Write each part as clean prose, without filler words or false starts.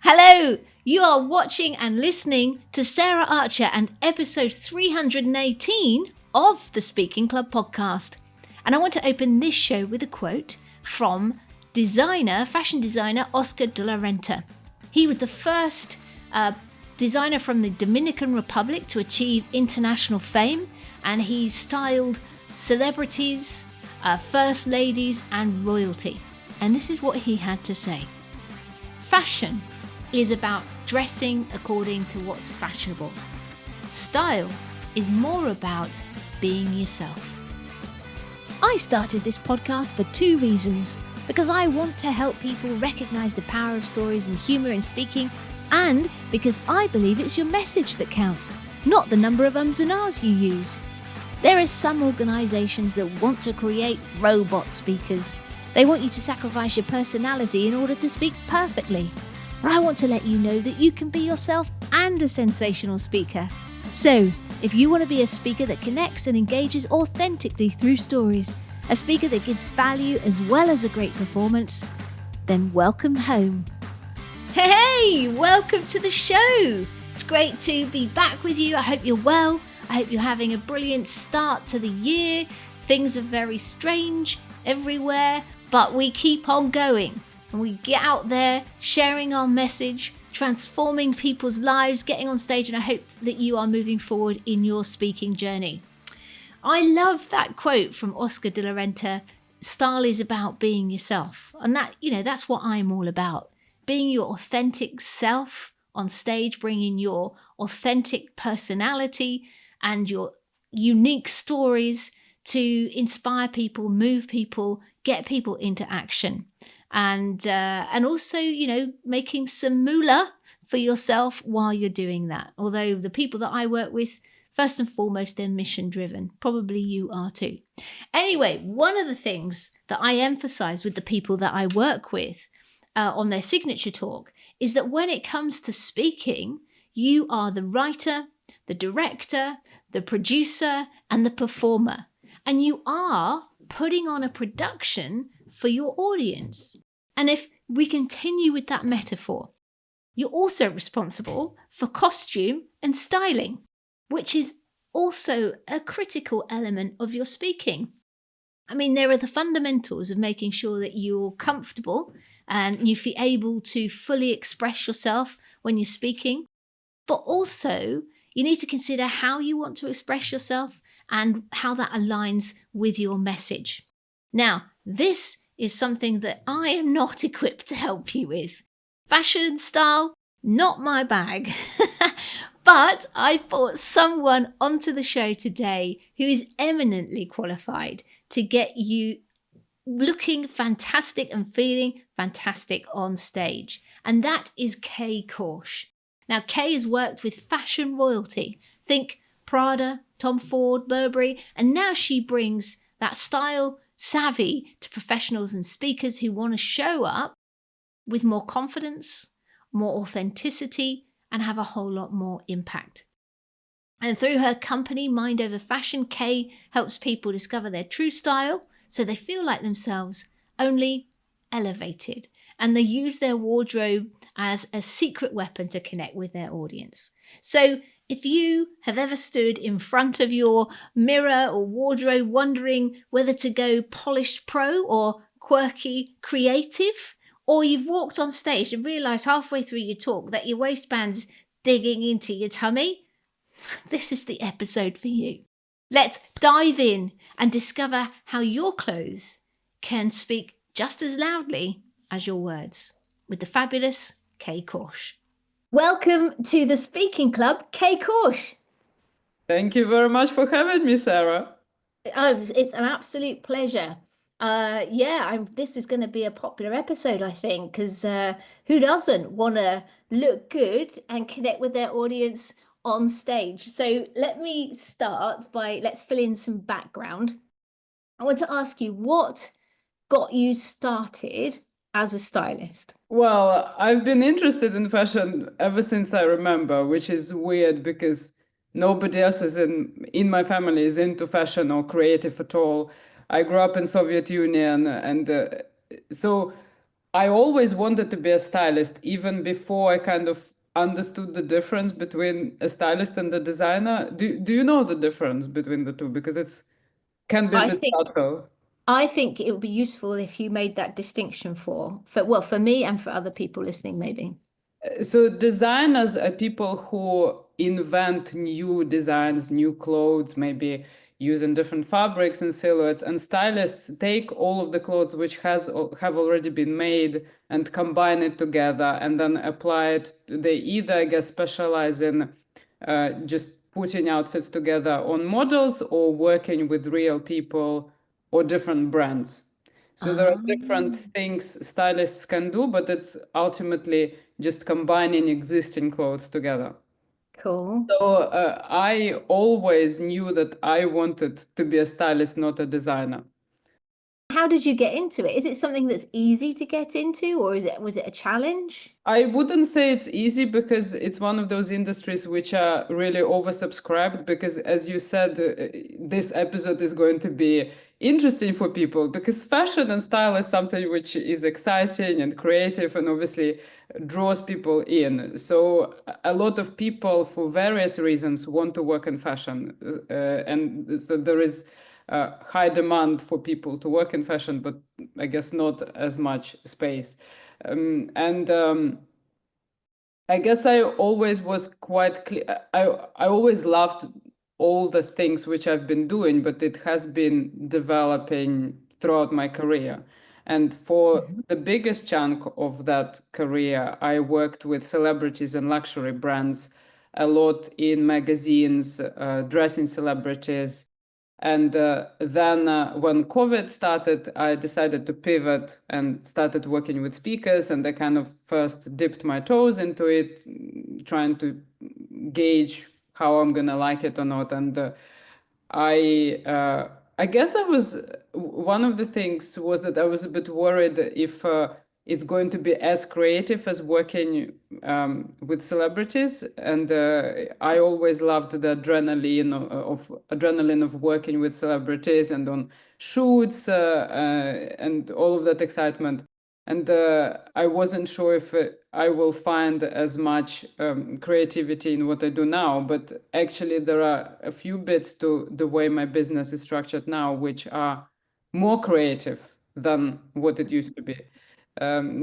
Hello, you are watching and listening to Sarah Archer and episode 318 of the Speaking Club podcast. And I want to open this show with a quote from fashion designer Oscar de la Renta. He was the first designer from the Dominican Republic to achieve international fame, and he styled celebrities, first ladies, and royalty. And this is what he had to say. Fashion is about dressing according to what's fashionable. Style is more about being yourself. I started this podcast for two reasons. Because I want to help people recognise the power of stories and humour in speaking, and because I believe it's your message that counts, not the number of ums and ahs you use. There are some organisations that want to create robot speakers. They want you to sacrifice your personality in order to speak perfectly. But I want to let you know that you can be yourself and a sensational speaker. So, if you want to be a speaker that connects and engages authentically through stories, a speaker that gives value as well as a great performance, then welcome home. Hey, welcome to the show. It's great to be back with you. I hope you're well. I hope you're having a brilliant start to the year. Things are very strange everywhere, but we keep on going. And we get out there, sharing our message, transforming people's lives, getting on stage, and I hope that you are moving forward in your speaking journey. I love that quote from Oscar de la Renta, style is about being yourself. And that's what I'm all about. Being your authentic self on stage, bringing your authentic personality and your unique stories to inspire people, move people, get people into action. And also, making some moolah for yourself while you're doing that. Although the people that I work with, first and foremost, they're mission driven. Probably you are too. Anyway, one of the things that I emphasize with the people that I work with on their signature talk is that when it comes to speaking, you are the writer, the director, the producer, and the performer. And you are putting on a production for your audience. And if we continue with that metaphor, you're also responsible for costume and styling, which is also a critical element of your speaking. I mean, there are the fundamentals of making sure that you're comfortable and you feel able to fully express yourself when you're speaking. But also, you need to consider how you want to express yourself and how that aligns with your message. Now, this is something that I am not equipped to help you with. Fashion and style, not my bag. But I brought someone onto the show today who is eminently qualified to get you looking fantastic and feeling fantastic on stage. And that is Kay Korsh. Now, Kay has worked with fashion royalty. Think Prada, Tom Ford, Burberry, and now she brings that style savvy to professionals and speakers who want to show up with more confidence, more authenticity, and have a whole lot more impact. And through her company, Mind Over Fashion, Kay helps people discover their true style so they feel like themselves, only elevated. And they use their wardrobe as a secret weapon to connect with their audience. So if you have ever stood in front of your mirror or wardrobe wondering whether to go polished pro or quirky creative, or you've walked on stage and realised halfway through your talk that your waistband's digging into your tummy, this is the episode for you. Let's dive in and discover how your clothes can speak just as loudly as your words with the fabulous Kay Korsh. Welcome to the Speaking Club, Kay Korsh. Thank you very much for having me, Sarah. It's an absolute pleasure. This is going to be a popular episode, I think, because who doesn't want to look good and connect with their audience on stage? So let me start let's fill in some background. I want to ask you, what got you started as a stylist? Well, I've been interested in fashion ever since I remember, which is weird because nobody else is in my family is into fashion or creative at all. I grew up in Soviet Union, and so I always wanted to be a stylist, even before I kind of understood the difference between a stylist and a designer. Do you know the difference between the two? Because it's can be a I bit think subtle. I think it would be useful if you made that distinction for well, for me and for other people listening, maybe. So designers are people who invent new designs, new clothes, maybe using different fabrics and silhouettes. And stylists take all of the clothes which have already been made and combine it together and then apply it. They either, I guess, specialize in just putting outfits together on models or working with real people or different brands. So there are Ah, different things stylists can do, but it's ultimately just combining existing clothes together. cool. So I always knew that I wanted to be a stylist, not a designer. How did you get into it? Is it something that's easy to get into, or was it a challenge? I wouldn't say it's easy because it's one of those industries which are really oversubscribed. Because, as you said, this episode is going to be interesting for people because fashion and style is something which is exciting and creative and obviously draws people in. So, a lot of people, for various reasons, want to work in fashion. And so, there is high demand for people to work in fashion, but I guess not as much space. And I guess I always was quite clear. I always loved all the things which I've been doing, but it has been developing throughout my career. And for Mhm. the biggest chunk of that career, I worked with celebrities and luxury brands a lot in magazines, dressing celebrities, and then when COVID started, I decided to pivot and started working with speakers. And I kind of first dipped my toes into it, trying to gauge how I'm gonna like it or not. And I uh, I guess I was one of the things was that I was a bit worried if it's going to be as creative as working with celebrities, and I always loved the adrenaline of working with celebrities and on shoots and all of that excitement. And I wasn't sure if I will find as much creativity in what I do now. But actually, there are a few bits to the way my business is structured now, which are more creative than what it used to be.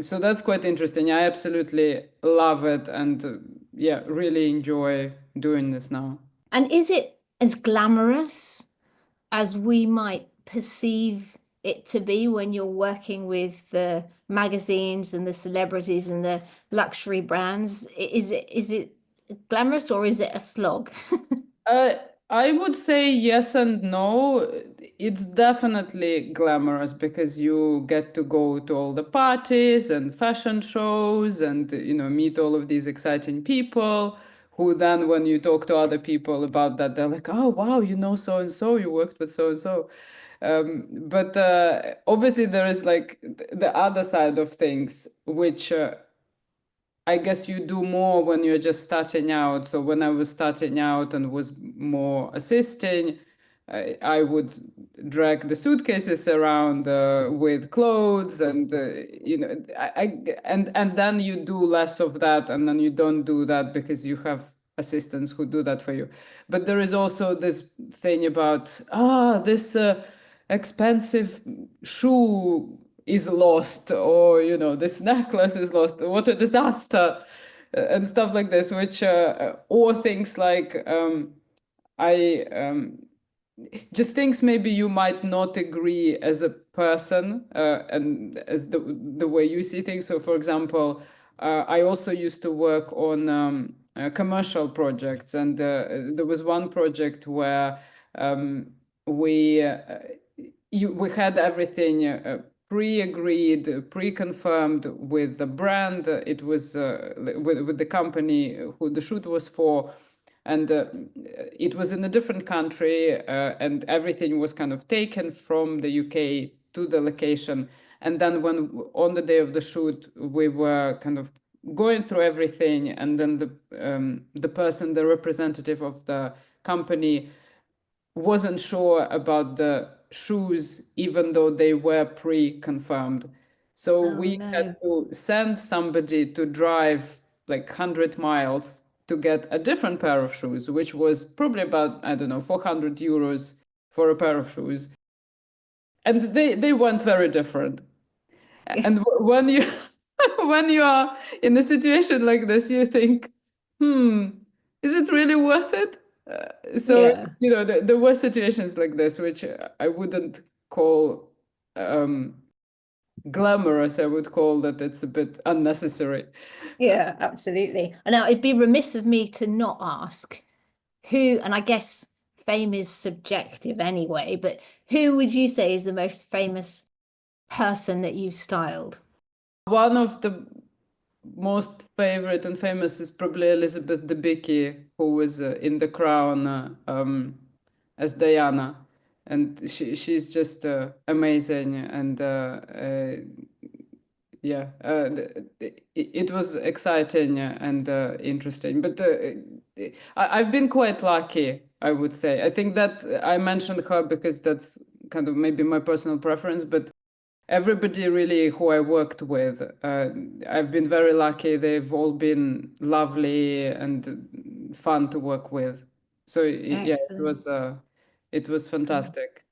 So that's quite interesting. I absolutely love it and yeah, really enjoy doing this now. And is it as glamorous as we might perceive it to be when you're working with the magazines and the celebrities and the luxury brands? Is it glamorous or is it a slog? Uh, I would say yes and no. It's definitely glamorous because you get to go to all the parties and fashion shows and meet all of these exciting people who then when you talk to other people about that they're like, "Oh, wow, you know so and so, you worked with so and so." But obviously there is like the other side of things which I guess you do more when you're just starting out. So when I was starting out and was more assisting, I would drag the suitcases around with clothes, and and then you do less of that, and then you don't do that because you have assistants who do that for you. But there is also this thing about this expensive shoe is lost, or this necklace is lost, what a disaster, and stuff like this, which or things like I just things maybe you might not agree as a person and as the way you see things. So for example, I also used to work on commercial projects, and there was one project where um, we we had everything pre-agreed, pre-confirmed with the brand. It was with the company who the shoot was for, and it was in a different country, and everything was kind of taken from the UK to the location. And then when on the day of the shoot, we were kind of going through everything, and then the person, the representative of the company, wasn't sure about the shoes, even though they were pre-confirmed. So Oh we had no. to send somebody to drive like 100 miles to get a different pair of shoes, which was probably about, I don't know, 400 euros for a pair of shoes. And they weren't very different. Yeah. And when you when you are in a situation like this, you think, is it really worth it? So, Yeah. there were situations like this, which I wouldn't call glamorous. I would call that it's a bit unnecessary. Yeah, absolutely. And now it'd be remiss of me to not ask who, and I guess fame is subjective anyway, but who would you say is the most famous person that you've styled? One of the most favorite and famous is probably Elizabeth Debicki, who was in The Crown as Diana, and she's just amazing. And yeah, it was exciting and interesting. But I've been quite lucky, I would say. I think that I mentioned her because that's kind of maybe my personal preference, but everybody really who I worked with, I've been very lucky. They've all been lovely and fun to work with. So yeah, Excellent. it was fantastic.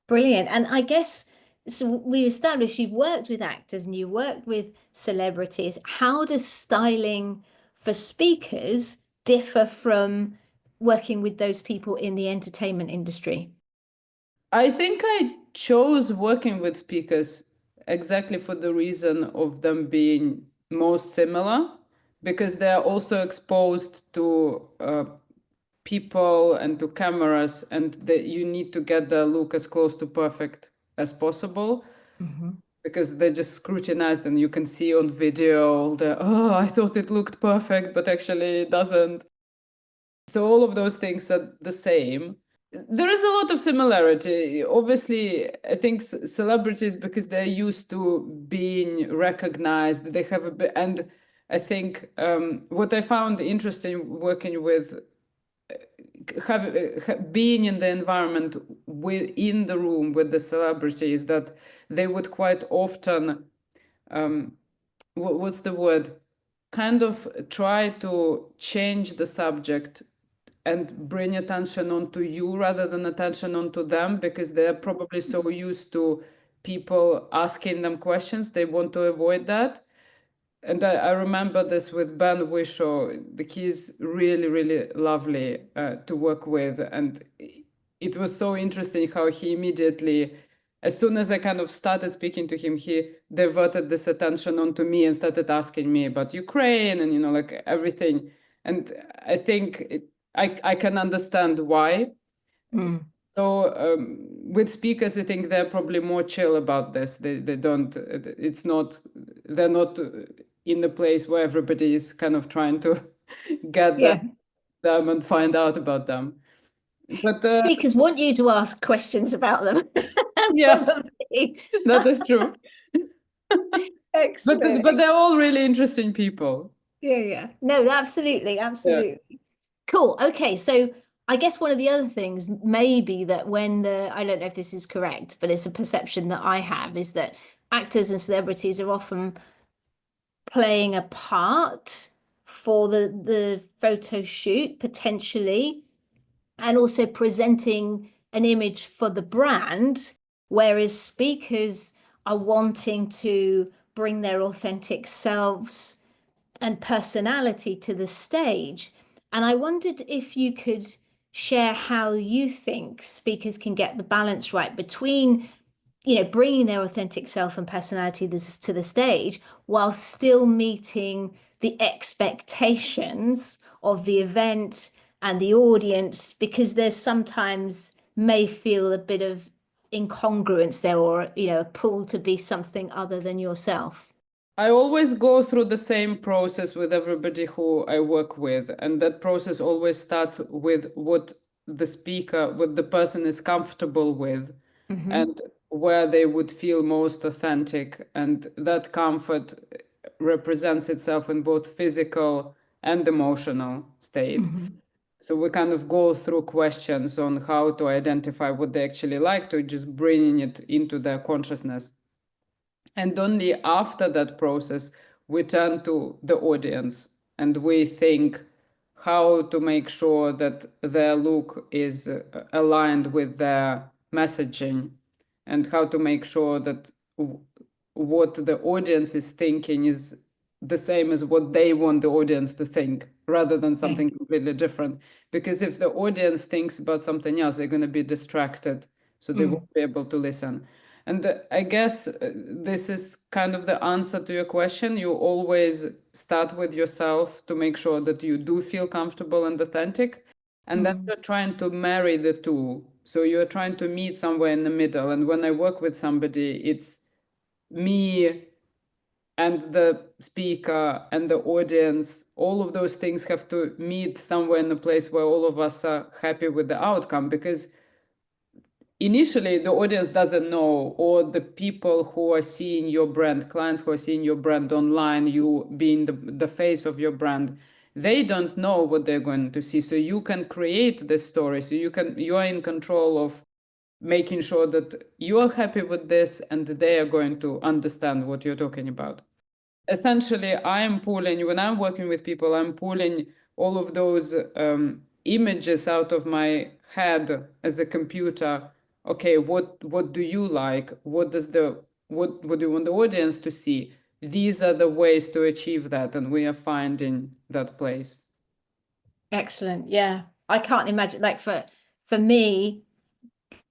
Brilliant. And I guess so we established you've worked with actors and you've worked with celebrities. How does styling for speakers differ from working with those people in the entertainment industry? I think I chose working with speakers exactly for the reason of them being most similar, because they're also exposed to people and to cameras, and that you need to get the look as close to perfect as possible, Mhm. because they're just scrutinized and you can see on video the, oh, I thought it looked perfect, but actually it doesn't. So all of those things are the same. There is a lot of similarity. Obviously, I think celebrities, because they're used to being recognized, they have a bit, and I think what I found interesting working with being in the environment in the room with the celebrities, that they would quite often what's the word, kind of try to change the subject and bring attention onto you rather than attention onto them, because they're probably so used to people asking them questions, they want to avoid that. And I remember this with Ben Whishaw. He's really, really lovely to work with. And it was so interesting how he immediately, as soon as I kind of started speaking to him, he diverted this attention onto me and started asking me about Ukraine and, like everything. And I think I can understand why. Mm. So with speakers, I think they're probably more chill about this. They don't. It's not. They're not in the place where everybody is kind of trying to get Yeah. them and find out about them. But Speakers want you to ask questions about them. yeah, Probably. that is true. But Excellent. they're all really interesting people. Yeah, yeah. No, absolutely, Yeah. absolutely. Cool. Okay, so I guess one of the other things may be that when I don't know if this is correct, but it's a perception that I have, is that actors and celebrities are often playing a part for the photo shoot potentially, and also presenting an image for the brand, whereas speakers are wanting to bring their authentic selves and personality to the stage. And I wondered if you could share how you think speakers can get the balance right between, bringing their authentic self and personality to the stage while still meeting the expectations of the event and the audience, because there's sometimes may feel a bit of incongruence there, or, a pull to be something other than yourself. I always go through the same process with everybody who I work with. And that process always starts with what the person is comfortable with, Mm-hmm. and where they would feel most authentic. And that comfort represents itself in both physical and emotional state. Mm-hmm. So we kind of go through questions on how to identify what they actually like, to just bringing it into their consciousness. And only after that process, we turn to the audience and we think how to make sure that their look is aligned with their messaging, and how to make sure that what the audience is thinking is the same as what they want the audience to think, rather than something completely different. Because if the audience thinks about something else, they're going to be distracted, so they won't be able to listen. And I guess this is kind of the answer to your question. You always start with yourself to make sure that you do feel comfortable and authentic. And then you're trying to marry the two. So you're trying to meet somewhere in the middle. And when I work with somebody, it's me and the speaker and the audience. All of those things have to meet somewhere in a place where all of us are happy with the outcome. Because initially the audience doesn't know, or the people who are seeing your brand, clients who are seeing your brand online, you being the face of your brand, they don't know what they're going to see. So you can create the story. So you are in control of making sure that you are happy with this and they are going to understand what you're talking about. Essentially, I am pulling, when I'm working with people, I'm pulling all of those images out of my head as a computer. Okay, what do you like? What do you want the audience to see? These are the ways to achieve that, and we are finding that place. Excellent. Yeah. I can't imagine, like, for me,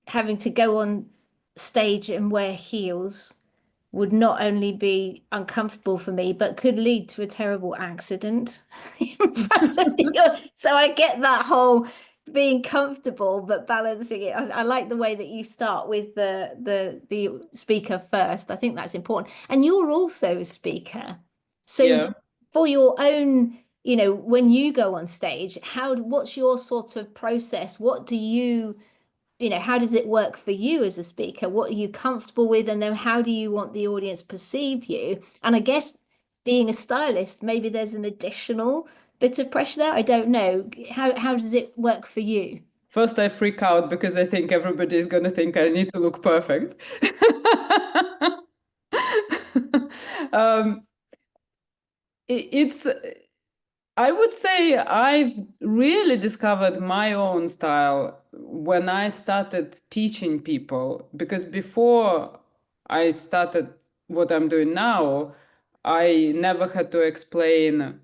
having to go on stage and wear heels would not only be uncomfortable for me, but could lead to a terrible accident in front of you. So I get that whole being comfortable, but balancing it. I like the way that you start with the speaker first. I think that's important. And you're also a speaker. So Yeah. for your own, when you go on stage, what's your sort of process? What do you how does it work for you as a speaker? What are you comfortable with? And then how do you want the audience perceive you? And I guess being a stylist, maybe there's an additional bit of pressure there. I don't know. How does it work for you? First, I freak out because I think everybody is going to think I need to look perfect. um, it's I would say I've really discovered my own style when I started teaching people, because before I started what I'm doing now, I never had to explain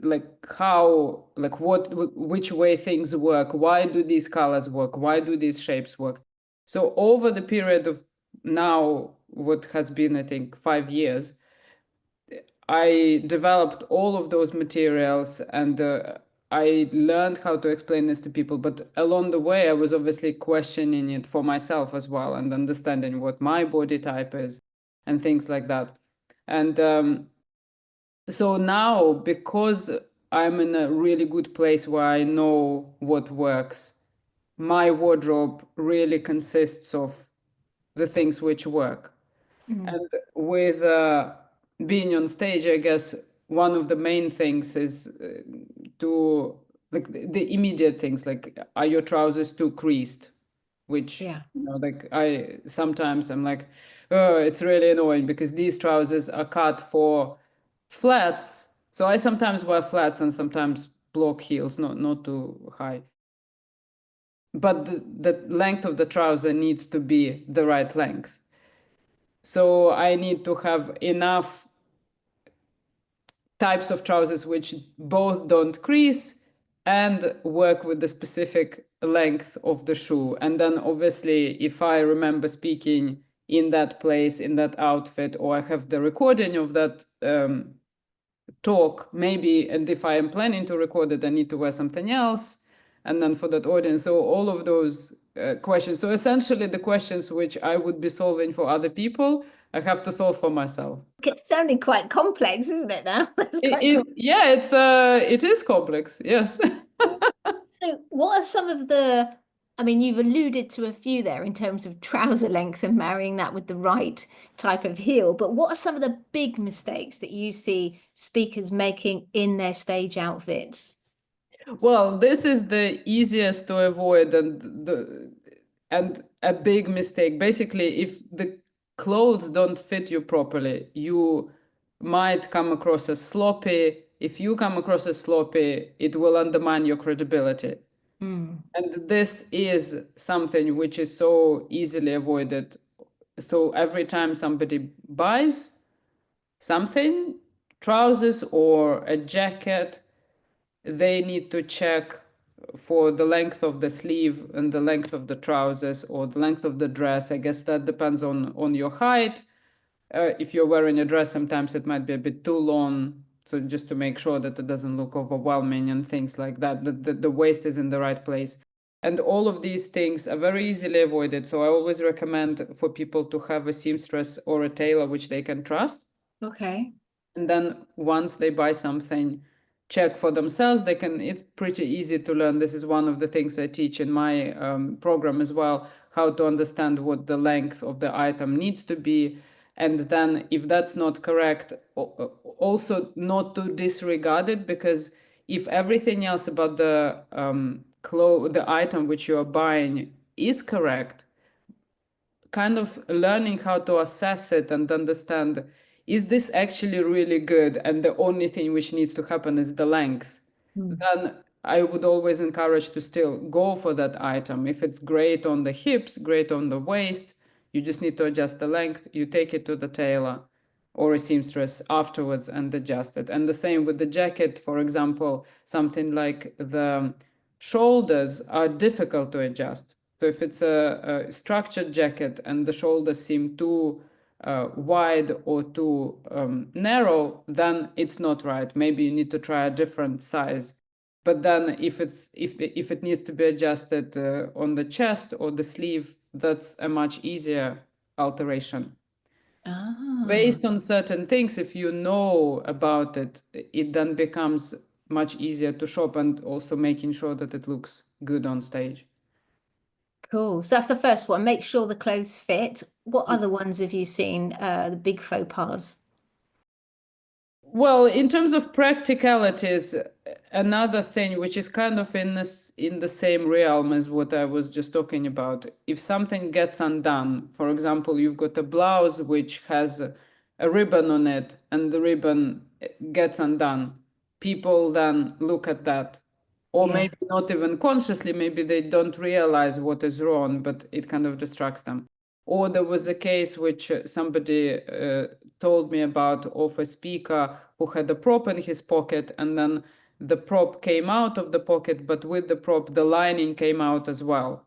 like how, like which way things work, why do these colors work, why do these shapes work. So over the period of now, what has been, I think, 5 years, I developed all of those materials, and I learned how to explain this to people. But along the way, I was obviously questioning it for myself as well, and understanding what my body type is and things like that. And so now, because I'm in a really good place where I know what works, my wardrobe really consists of the things which work. And with being on stage, I guess one of the main things is to, like, the immediate things, like, are your trousers too creased? Which, Yeah. like, I sometimes I'm like, oh, it's really annoying because these trousers are cut for flats. So I sometimes wear flats and sometimes block heels, not too high. But the length of the trouser needs to be the right length. So I need to have enough types of trousers which both don't crease and work with the specific length of the shoe. And then obviously, if I remember speaking in that place, in that outfit, or I have the recording of that talk, maybe, and if I am planning to record it, I need to wear something else. And then for that audience, so all of those questions. So essentially, the questions which I would be solving for other people, I have to solve for myself. It's sounding quite complex, isn't it now? That's quite Yeah, it is complex. Yes. So, what are some of I mean, you've alluded to a few there in terms of trouser length and marrying that with the right type of heel, but what are some of the big mistakes that you see speakers making in their stage outfits? Well, this is the easiest to avoid, And a big mistake, basically, if the clothes don't fit you properly, you might come across as sloppy. If you come across as sloppy, it will undermine your credibility. And this is something which is so easily avoided. So every time somebody buys something, trousers or a jacket, they need to check for the length of the sleeve and the length of the trousers or the length of the dress. I guess that depends on your height. If you're wearing a dress, sometimes it might be a bit too long. So just to make sure that it doesn't look overwhelming and things like that, that the waist is in the right place. And all of these things are very easily avoided. So I always recommend for people to have a seamstress or a tailor which they can trust. Okay. And then once they buy something, check for themselves. It's pretty easy to learn. This is one of the things I teach in my program as well, how to understand what the length of the item needs to be. And then if that's not correct, also not to disregard it, because if everything else about the item which you are buying is correct, kind of learning how to assess it and understand, is this actually really good and the only thing which needs to happen is the length, then I would always encourage to still go for that item. If it's great on the hips, great on the waist, you just need to adjust the length, you take it to the tailor or a seamstress afterwards and adjust it. And the same with the jacket, for example, something like the shoulders are difficult to adjust. So if it's a structured jacket and the shoulders seem too wide or too narrow, then it's not right. Maybe you need to try a different size. But then if it needs to be adjusted on the chest or the sleeve, that's a much easier alteration. Ah. Based on certain things, if you know about it, it then becomes much easier to shop and also making sure that it looks good on stage. Cool. So that's the first one. Make sure the clothes fit. What other ones have you seen? The big faux pas. Well, in terms of practicalities, another thing which is kind of in the same realm as what I was just talking about, if something gets undone, for example, you've got a blouse which has a ribbon on it and the ribbon gets undone, people then look at that. Or Yeah. maybe not even consciously, maybe they don't realize what is wrong, but it kind of distracts them. Or there was a case which somebody told me about, of a speaker who had a prop in his pocket, and then the prop came out of the pocket, but with the prop, the lining came out as well.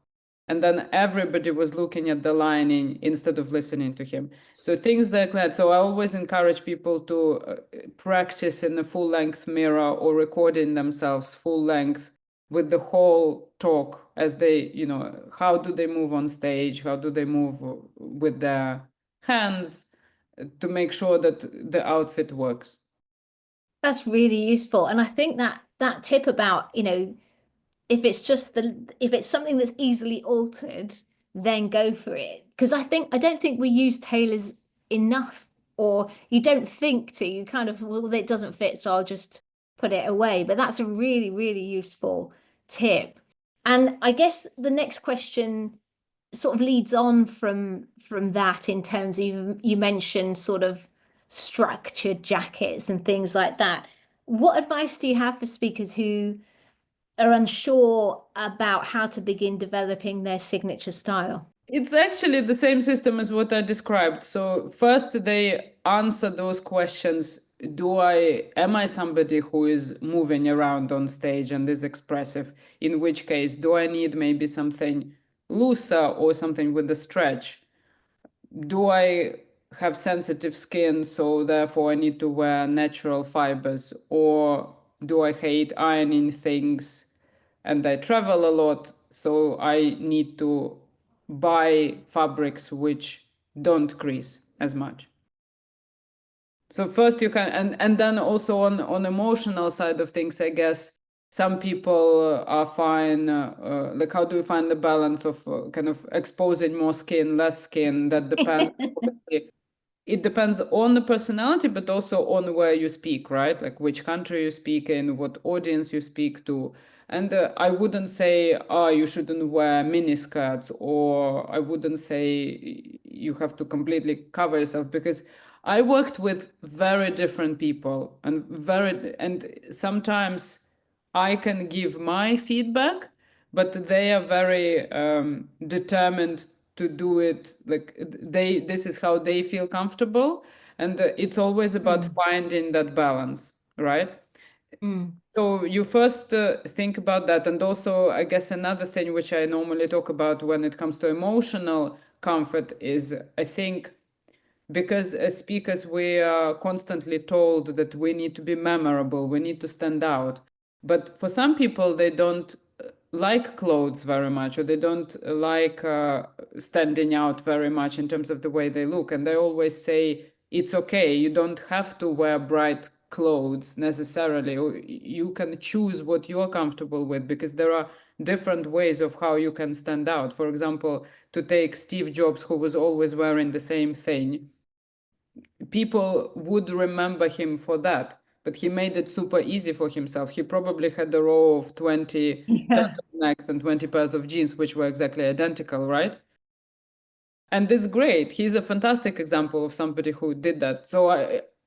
And then everybody was looking at the lining instead of listening to him. So things like that. So I always encourage people to practice in a full length mirror or recording themselves full length with the whole talk as they, how do they move on stage? How do they move with their hands to make sure that the outfit works? That's really useful. And I think that that tip about, if it's something that's easily altered, then go for it. Because I don't think we use tailors enough, or you don't think to, you kind of, well, it doesn't fit, so I'll just put it away. But that's a really, really useful tip. And I guess the next question sort of leads on from that, in terms of you mentioned sort of structured jackets and things like that. What advice do you have for speakers who are unsure about how to begin developing their signature style? It's actually the same system as what I described. So first they answer those questions. Am I somebody who is moving around on stage and is expressive? In which case, do I need maybe something looser or something with a stretch? Do I have sensitive skin, so therefore I need to wear natural fibers? Or do I hate ironing things and I travel a lot, so I need to buy fabrics which don't crease as much? So first you can, and then also on emotional side of things, I guess some people are fine. Like, how do you find the balance of kind of exposing more skin, less skin? That depends. Obviously, it depends on the personality, but also on where you speak, right? Like which country you speak in, what audience you speak to. And I wouldn't say, oh, you shouldn't wear miniskirts, or I wouldn't say you have to completely cover yourself, because I worked with very different people, and sometimes I can give my feedback, but they are very determined to do it. Like this is how they feel comfortable, and it's always about Mm. finding that balance, right? Mm. So you first think about that, and also I guess another thing which I normally talk about when it comes to emotional comfort is, I think, because as speakers we are constantly told that we need to be memorable, we need to stand out, but for some people they don't like clothes very much, or they don't like standing out very much in terms of the way they look, and they always say it's okay, you don't have to wear bright clothes necessarily, or you can choose what you're comfortable with, because there are different ways of how you can stand out. For example, to take Steve Jobs, who was always wearing the same thing, people would remember him for that, but he made it super easy for himself. He probably had a row of 20 Yeah. turtlenecks and 20 pairs of jeans which were exactly identical, right? And it's great. He's a fantastic example of somebody who did that. So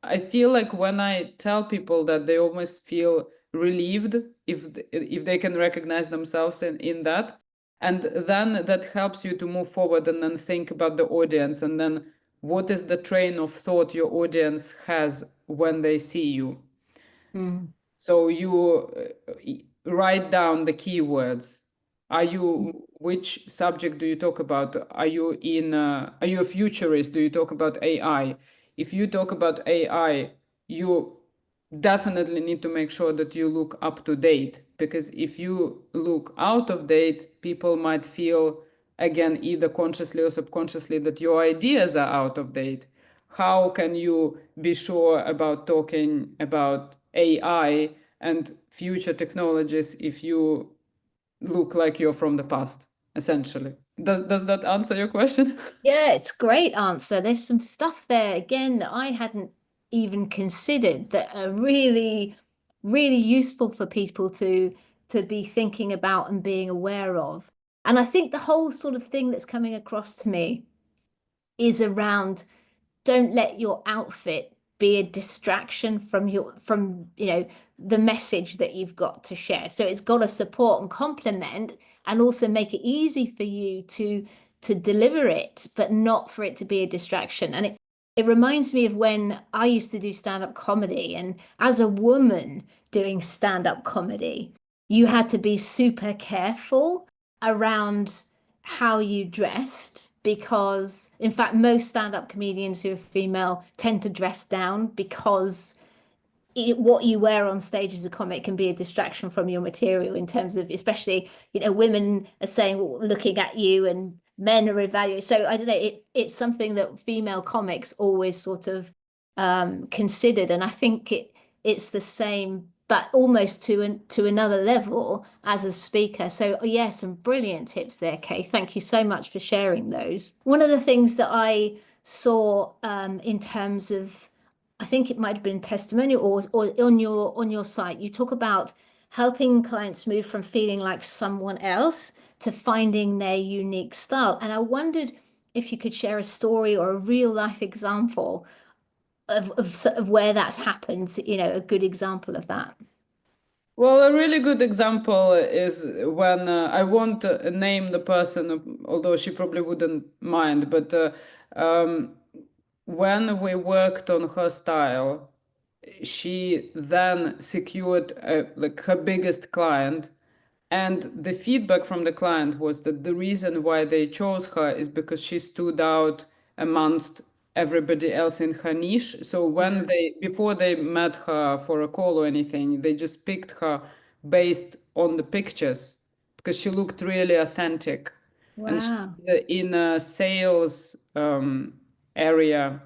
I feel like when I tell people that, they almost feel relieved if they can recognize themselves in that. And then that helps you to move forward and then think about the audience, and then what is the train of thought your audience has when they see you. Mm. So you write down the keywords. Are you, which subject do you talk about? Are you a futurist? Do you talk about AI? If you talk about AI, you definitely need to make sure that you look up to date, because if you look out of date, people might feel, again, either consciously or subconsciously, that your ideas are out of date. How can you be sure about talking about AI and future technologies if you look like you're from the past, essentially? Does that answer your question? Yeah, it's a great answer. There's some stuff there again that I hadn't even considered that are really, really useful for people to be thinking about and being aware of. And I think the whole sort of thing that's coming across to me is around don't let your outfit be a distraction from the message that you've got to share. So it's got to support and complement and also make it easy for you to deliver it, but not for it to be a distraction. And it reminds me of when I used to do stand-up comedy, and as a woman doing stand-up comedy, you had to be super careful around how you dressed, because in fact most stand-up comedians who are female tend to dress down, because what you wear on stage as a comic can be a distraction from your material, in terms of, especially, women are saying, well, looking at you, and men are evaluating. So I don't know, it's something that female comics always sort of considered, and I think it's the same, but almost to another level as a speaker. So yeah, some brilliant tips there, Kay. Thank you so much for sharing those. One of the things that I saw in terms of, I think it might have been testimonial, or on your site, you talk about helping clients move from feeling like someone else to finding their unique style. And I wondered if you could share a story or a real life example of where that's happened, a good example of that. Well, a really good example is when I won't name the person, although she probably wouldn't mind, but um, when we worked on her style, she then secured like her biggest client, and the feedback from the client was that the reason why they chose her is because she stood out amongst everybody else in her niche. So when before they met her for a call or anything, they just picked her based on the pictures, because she looked really authentic. And she's Wow. in a sales area.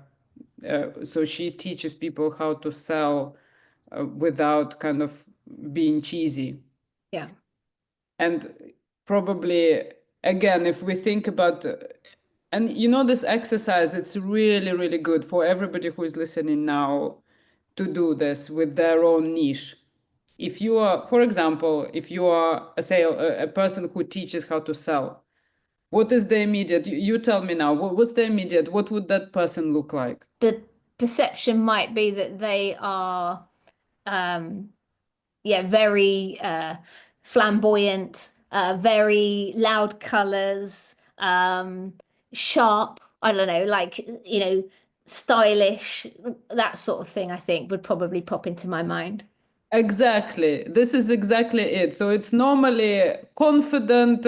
So she teaches people how to sell without kind of being cheesy. Yeah. And probably, again, if we think about, and this exercise, it's really, really good for everybody who is listening now to do this with their own niche. If you are, for example, if you are a person who teaches how to sell, what is the immediate? You tell me now. What's the immediate? What would that person look like? The perception might be that they are, um, yeah, very flamboyant, very loud colors, sharp. I don't know, like, stylish, that sort of thing, I think would probably pop into my mind. Exactly. This is exactly it. So it's normally confident,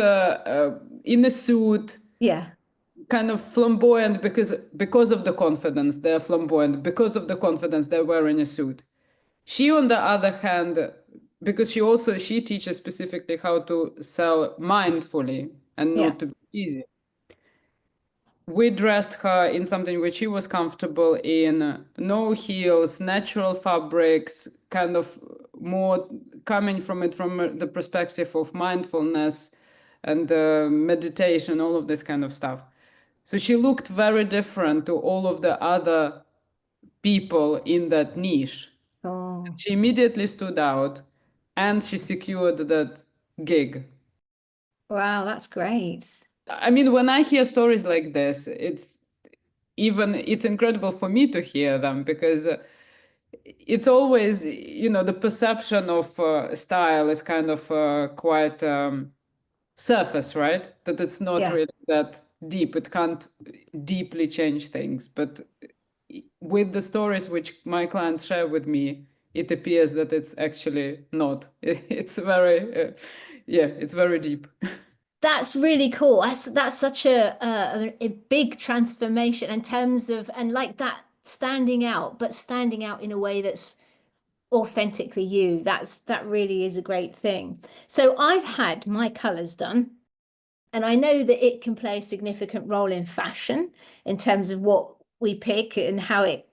in a suit, Yeah, kind of flamboyant because of the confidence. They're flamboyant because of the confidence they're wearing a suit. She, on the other hand, because she teaches specifically how to sell mindfully and yeah, not to be easy. We dressed her in something which she was comfortable in, no heels, natural fabrics, kind of more coming from it from the perspective of mindfulness and meditation, all of this kind of stuff. So she looked very different to all of the other people in that niche. oh, She immediately stood out and she secured that gig. wow, that's great. I mean, when I hear stories like this, it's incredible for me to hear them because it's always, the perception of style is kind of quite surface, right? That it's not Yeah. really that deep. It can't deeply change things. But with the stories which my clients share with me, it appears that it's actually not. It's very, yeah, it's very deep. That's really cool. That's such a big transformation in terms of, and like that, standing out, but standing out in a way that's authentically you. That really is a great thing. So I've had my colors done, and I know that it can play a significant role in fashion in terms of what we pick and how it,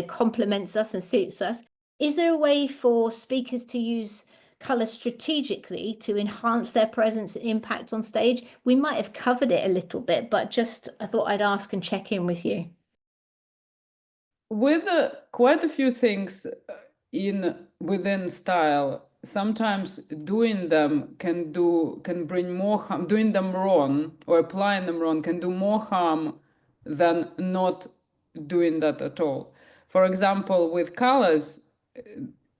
complements us and suits us. Is there a way for speakers to use color strategically to enhance their presence and impact on stage? We might have covered it a little bit, but just I thought I'd ask and check in with you. With quite a few things in within style, sometimes doing them can bring more harm. Doing them wrong or applying them wrong can do more harm than not doing that at all. For example, with colors,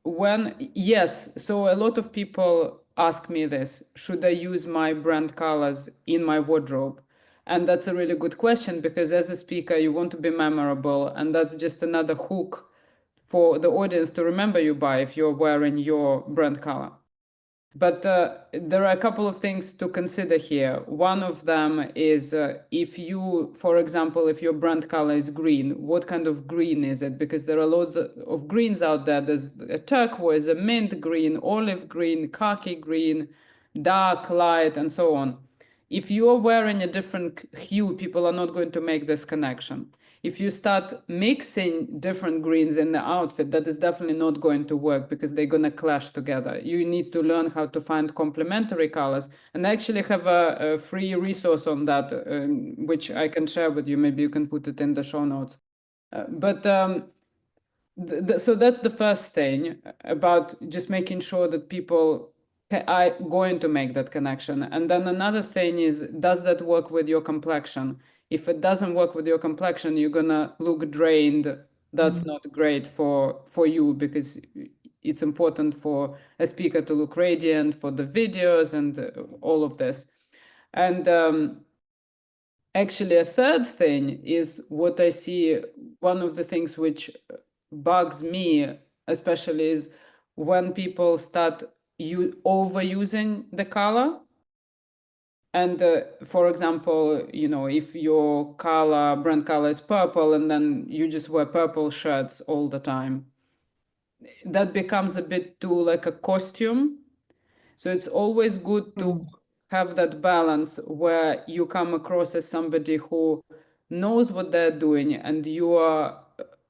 when yes, so a lot of people ask me this: should I use my brand colors in my wardrobe? And that's a really good question because as a speaker, you want to be memorable, and that's just another hook for the audience to remember you by if you're wearing your brand color. But there are a couple of things to consider here. One of them is if you, for example, if your brand color is green, what kind of green is it? Because there are loads of greens out there. There's a turquoise, a mint green, olive green, khaki green, dark, light, and so on. If you are wearing a different hue, people are not going to make this connection. If you start mixing different greens in the outfit, that is definitely not going to work because they're going to clash together. You need to learn how to find complementary colors, and I actually have a free resource on that, which I can share with you. Maybe you can put it in the show notes. But so that's the first thing about just making sure that people are going to make that connection. And then another thing is, does that work with your complexion? If it doesn't work with your complexion, you're gonna look drained. That's Mm. not great for you because it's important for a speaker to look radiant for the videos and all of this. And actually, a third thing is what I see. One of the things which bugs me, especially, is when people start overusing the color. And for example, if your brand color is purple, and then you just wear purple shirts all the time, that becomes a bit too like a costume. So it's always good to Mm. have that balance where you come across as somebody who knows what they're doing and you are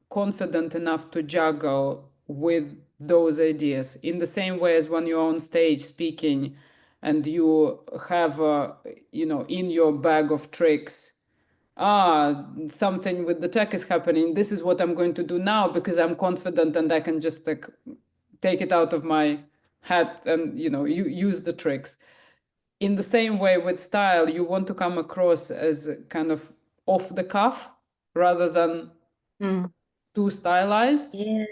confident enough to juggle with those ideas in the same way as when you're on stage speaking and you have in your bag of tricks, something with the tech is happening, this is what I'm going to do now because I'm confident and I can just like take it out of my hat and, you use the tricks. In the same way with style, you want to come across as kind of off the cuff rather than Mm. too stylized. Yeah,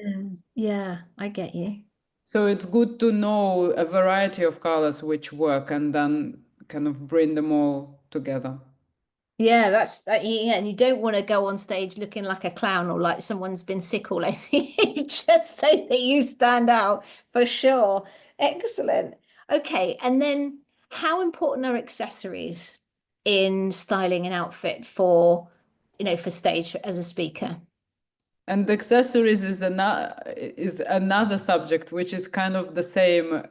yeah, I get you. So it's good to know a variety of colors which work and then kind of bring them all together. Yeah, that's that. Yeah, and you don't want to go on stage looking like a clown or like someone's been sick all over you, just so that you stand out for sure. Excellent. Okay, and then how important are accessories in styling an outfit for, for stage as a speaker? And accessories is another subject which is kind of the same.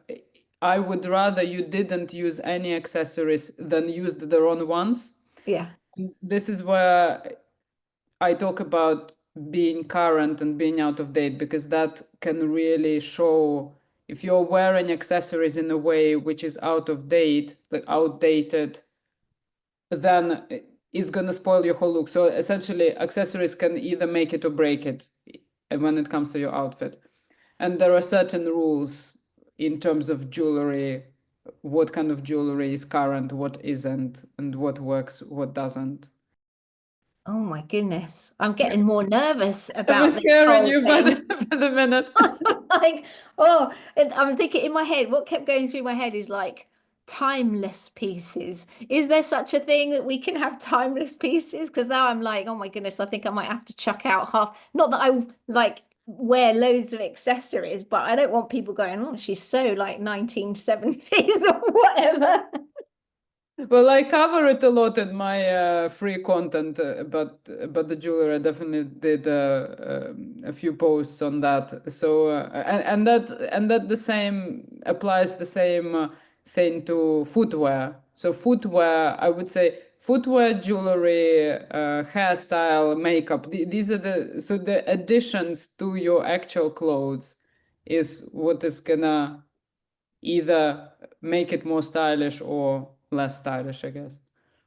I would rather you didn't use any accessories than used the wrong ones. Yeah. This is where I talk about being current and being out of date, because that can really show if you're wearing accessories in a way which is out of date, like outdated, then it's going to spoil your whole look. So essentially, accessories can either make it or break it when it comes to your outfit. And there are certain rules in terms of jewelry, what kind of jewelry is current, what isn't, and what works, what doesn't. Oh my goodness. I'm getting more nervous I about was this scaring whole you by thing. the minute. Like, oh, and I'm thinking in my head, what kept going through my head is like timeless pieces. Is there such a thing that we can have timeless pieces? Because now I'm like, oh my goodness, I think I might have to chuck out half. Not that I like wear loads of accessories, but I don't want people going, oh, she's so like 1970s or whatever. Well, I cover it a lot in my free content about the jewelry. I definitely did a few posts on that. So and that the same applies the same thing to footwear. So footwear, I would say footwear, jewelry, hairstyle, makeup. These are the additions to your actual clothes is what is gonna either make it more stylish or less stylish, I guess.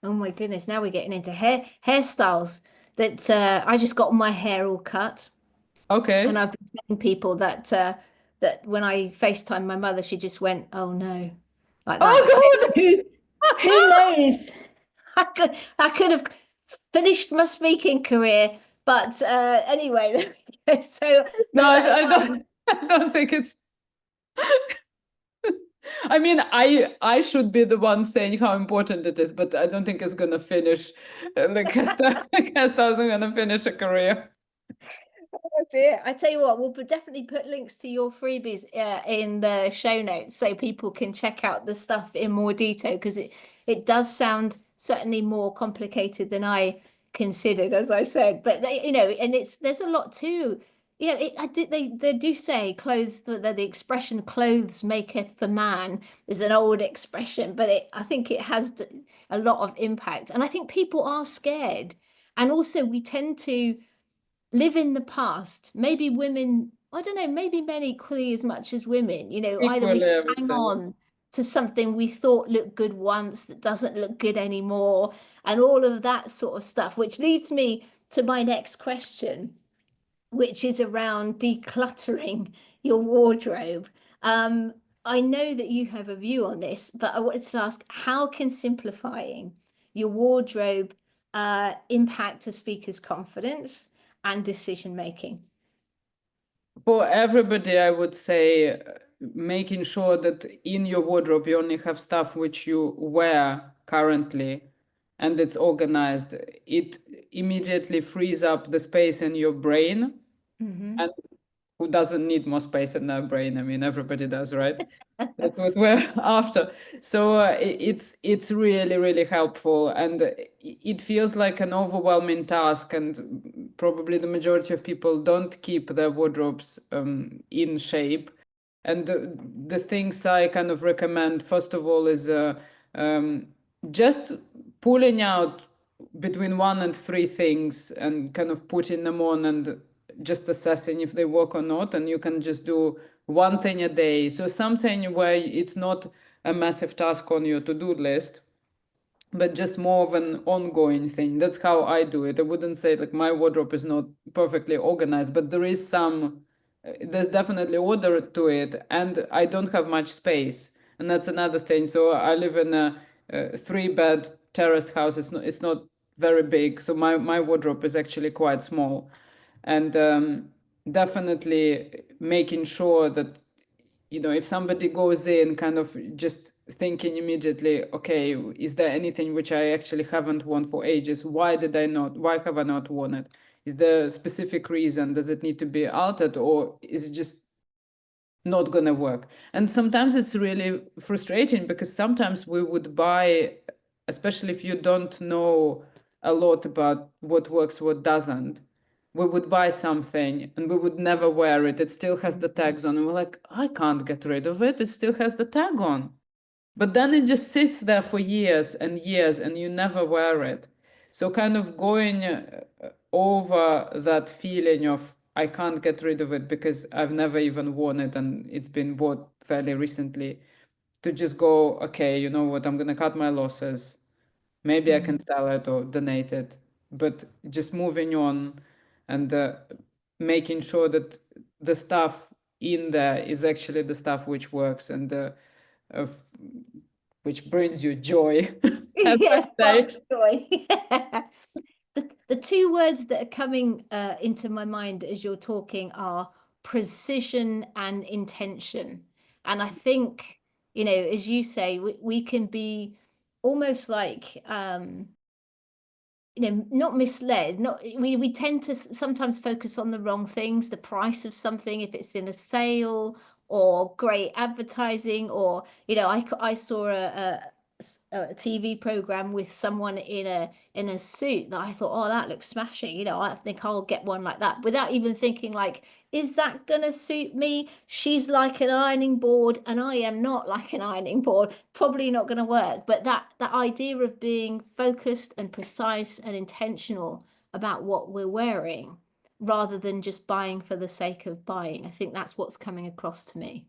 Oh my goodness, now we're getting into hairstyles that I just got my hair all cut. And Okay. I've been telling people that that when I FaceTime my mother, she just went, "Oh no," like that. So Oh who God! knows? I could have finished my speaking career, but anyway, there we go. So, No, but I don't. I don't think it's. I mean, I should be the one saying how important it is, but I don't think it's gonna finish. The cast isn't gonna finish a career. Oh dear. I tell you what, we'll definitely put links to your freebies in the show notes so people can check out the stuff in more detail because it does sound certainly more complicated than I considered, as I said. But and there's a lot too. They do say clothes, the expression "clothes maketh the man" is an old expression, but I think it has a lot of impact, and I think people are scared, and also we tend to live in the past. Maybe women, I don't know, maybe men equally as much as women, either we Equally, I would hang say. on to something we thought looked good once that doesn't look good anymore, and all of that sort of stuff, which leads me to my next question, which is around decluttering your wardrobe. Um, I know that you have a view on this, but I wanted to ask, how can simplifying your wardrobe impact a speaker's confidence and decision making? For everybody, I would say making sure that in your wardrobe you only have stuff which you wear currently and it's organized. It immediately frees up the space in your brain. Hmm. And who doesn't need more space in their brain? I mean, everybody does, right? That's what we're after. So it's really really helpful, and it feels like an overwhelming task, and probably the majority of people don't keep their wardrobes in shape. And the things I kind of recommend, first of all, is um, just pulling out between 1 and 3 things and kind of putting them on and just assessing if they work or not. And you can just do one thing a day. So something where it's not a massive task on your to-do list, but just more of an ongoing thing. That's how I do it. I wouldn't say like my wardrobe is not perfectly organized, but there is some there's definitely order to it, and I don't have much space, and that's another thing. So I live in a 3-bed terraced house. It's not very big, so my wardrobe is actually quite small, and definitely making sure that, if somebody goes in kind of just thinking immediately, okay, is there anything which I actually haven't worn for ages? Why have I not worn it? Is there a specific reason? Does it need to be altered, or is it just not gonna work? And sometimes it's really frustrating because sometimes we would buy, especially if you don't know a lot about what works, what doesn't. We would buy something and we would never wear it. It still has the tags on, and we're like, I can't get rid of it. It still has the tag on. But then it just sits there for years and years and you never wear it. So, kind of going over that feeling of I can't get rid of it because I've never even worn it and it's been bought fairly recently, to just go, okay, you know what, I'm going to cut my losses. Maybe I can Mm. sell it or donate it. But just moving on and making sure that the stuff in there is actually the stuff which works and of which brings you joy, as I Yeah, say. sparks joy. The two words that are coming into my mind as you're talking are precision and intention. And I think, as you say, we can be almost like not misled, not we tend to sometimes focus on the wrong things, the price of something, if it's in a sale or great advertising, or I saw a TV program with someone in a suit that I thought, oh, that looks smashing, I think I'll get one like that, without even thinking, like, is that gonna suit me? She's like an ironing board and I am not like an ironing board. Probably not gonna work. But that idea of being focused and precise and intentional about what we're wearing, rather than just buying for the sake of buying. I think that's what's coming across to me.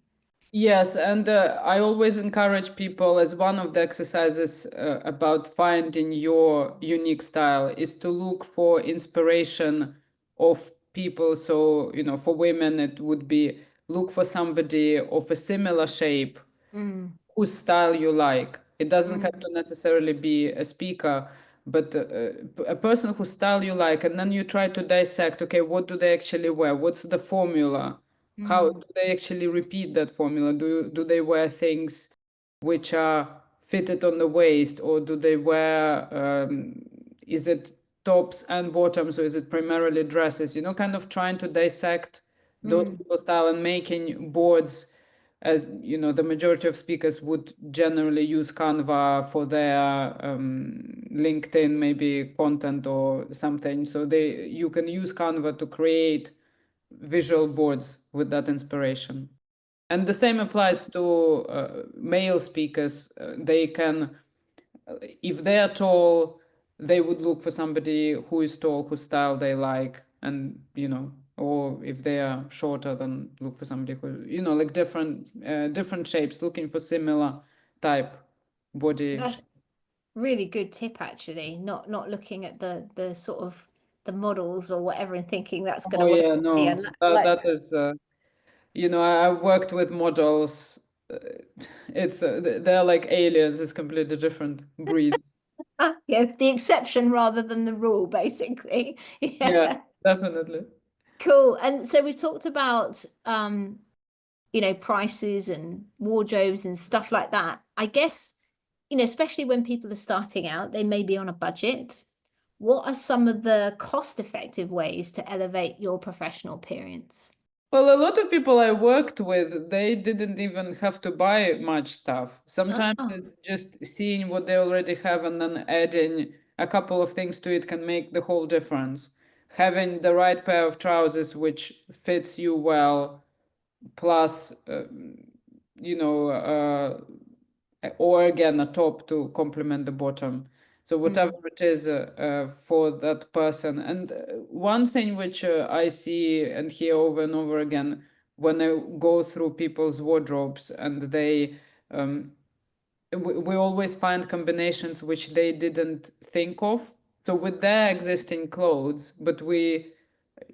Yes, and I always encourage people, as one of the exercises about finding your unique style is to look for inspiration of people. So, for women, it would be look for somebody of a similar shape Mm, whose style you like. It doesn't have mm, to necessarily be a speaker, but a person whose style you like, and then you try to dissect, okay, what do they actually wear? What's the formula? How mm, do they actually repeat that formula? Do they wear things which are fitted on the waist, or do they wear, is it tops and bottoms, or is it primarily dresses? Kind of trying to dissect those mm, people's style and making boards, as the majority of speakers would generally use Canva for their LinkedIn maybe content or something. So you can use Canva to create visual boards with that inspiration. And the same applies to male speakers. They can, if they are tall, they would look for somebody who is tall, whose style they like, and or if they are shorter, then look for somebody who, like different shapes, looking for similar type body shape. that's really good tip, actually. Not looking at the sort of the models or whatever and thinking that's going Oh to work yeah, for me. And no, that is, I've worked with models. Uh, they're like aliens. It's completely different breed. yeah, the exception rather than the rule, basically. Yeah, Yeah. definitely. Cool. And so we've talked about prices and wardrobes and stuff like that. I guess, especially when people are starting out, they may be on a budget. What are some of the cost-effective ways to elevate your professional appearance? Well, a lot of people I worked with, they didn't even have to buy much stuff. Sometimes Oh, it's just seeing what they already have and then adding a couple of things to it can make the whole difference. Having the right pair of trousers which fits you well, plus, you know, or again, a top to complement the bottom. So whatever mm, it is for that person. And one thing which I see and hear over and over again when I go through people's wardrobes, and we always find combinations which they didn't think of. So with their existing clothes, but we